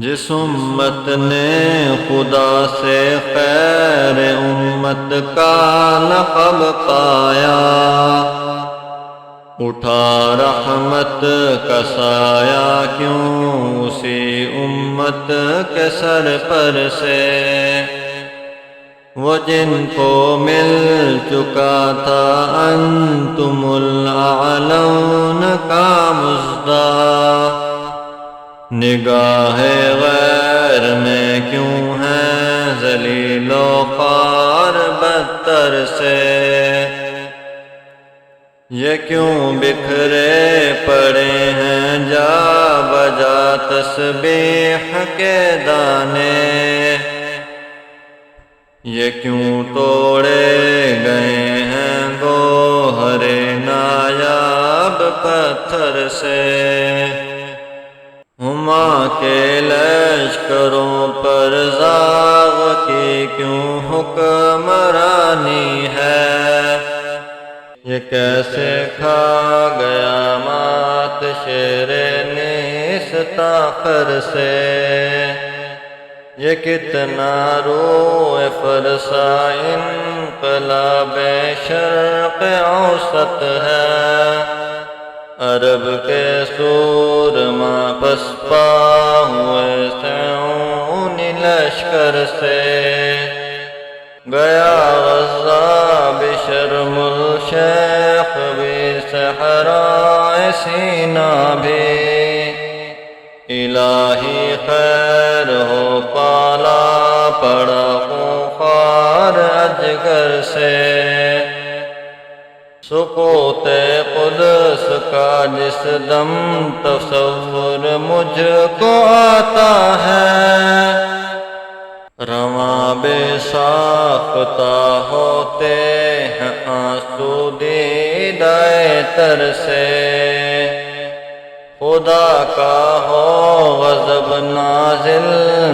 جس امت نے خدا سے خیر امت کا لقب پایا، اٹھا رحمت کا سایہ کیوں اسی امت کے سر پر سے۔ وہ جن کو مل چکا تھا انتم الاعلون کا مژدہ، نگاہ غیر میں کیوں ہیں ذلیل و خوار بدتر سے۔ یہ کیوں بکھرے پڑے ہیں جا بجا تسبیح کے دانے، یہ کیوں توڑے گئے ہیں گوہر نایاب پتھر سے۔ ہما کے لشکروں پر زاغ کی کیوں حکمرانی ہے، یہ کیسے کھا گیا مات شیر نیستاخر سے۔ یہ کتنا روئے فرسا انقلاب شرق اوسط ہے، عرب کے سورما پسپا ہوئے سعون لشکر سے۔ گیا غزہ بشرم الشیخ بھی صحرائے سینا بھی، الہی خیر ہو پالا پڑا خونخوار اجگر سے۔ سقوط قدس کا جس دم تصور مجھ کو آتا ہے، رواں بے ساختہ ہوتے ہیں آنسو دیدہ تر سے۔ خدا کا ہو غضب نازل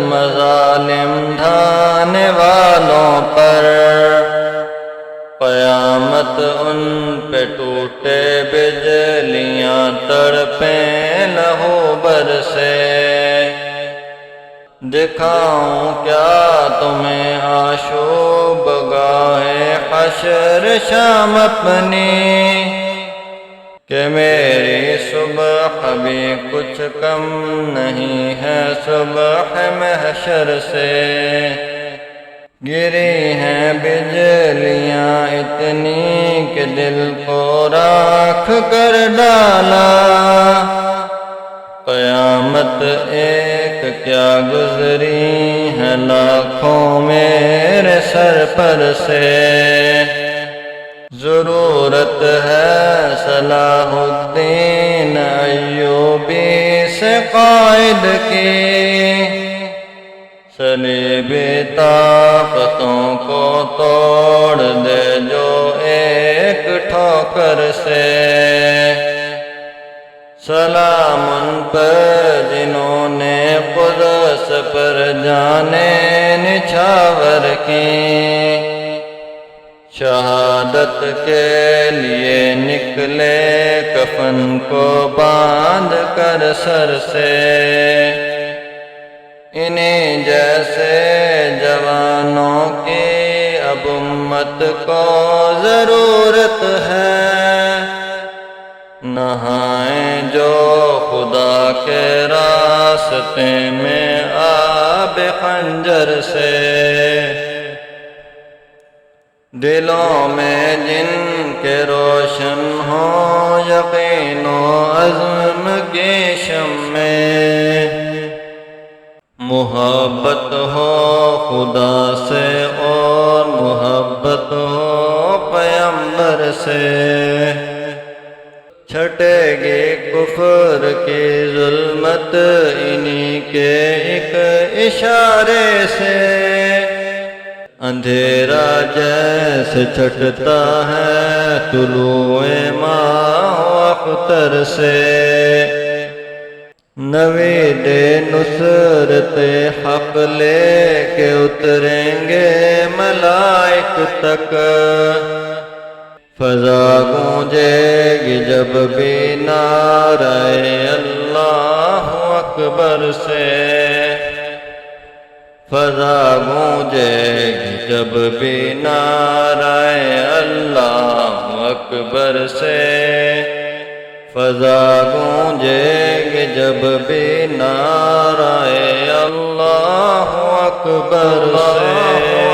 مظالم ڈھانے والوں پر، قیامت ان پہ ٹوٹے بجلیاں تڑپیں لہو برسے۔ دکھاؤں کیا تمہیں آشوب گاہ حشر شام اپنی، کہ میری صبح بھی کچھ کم نہیں ہے صبح محشر سے۔ گری ہیں بجلیاں اتنی کہ دل کو راکھ کر ڈالا، قیامت ایک کیا گزری ہے لاکھوں میرے سر پر سے۔ ضرورت ہے صلاح الدین ایوبی سے قائد کی، صلیبی طاقتوں کو توڑ دے جو ایک ٹھوکر سے۔ سلام ان پر جنہوں نے قدس پر جانیں نچھاور کی، شہادت کے لیے نکلے کفن کو باندھ کر سر سے۔ انہیں جیسے جوانوں کی اب امت کو ضرورت ہے، نہائیں جو خدا کے راستے میں آب خنجر سے۔ دلوں میں جن کے روشن ہوں یقین و عزم کی شمعیں، محبت ہو خدا سے اور محبت ہو پیغمبر سے، چھٹے گی کفر کی ظلمت انہی کے ایک اشارے سے۔ اندھیرا جیسے چھٹتا ہے طلوع ماہ اختر سے، نوید نصرت حق لے کے اتریں گے ملائک تک، فضا گونجے گی جب بھی نعرہ اللہ اکبر سے۔ فضا گونجے گی جب بھی نعرہ اللہ اکبر سے، فضا گونجے گی جب بھی نعرہ اللہ اکبر سے۔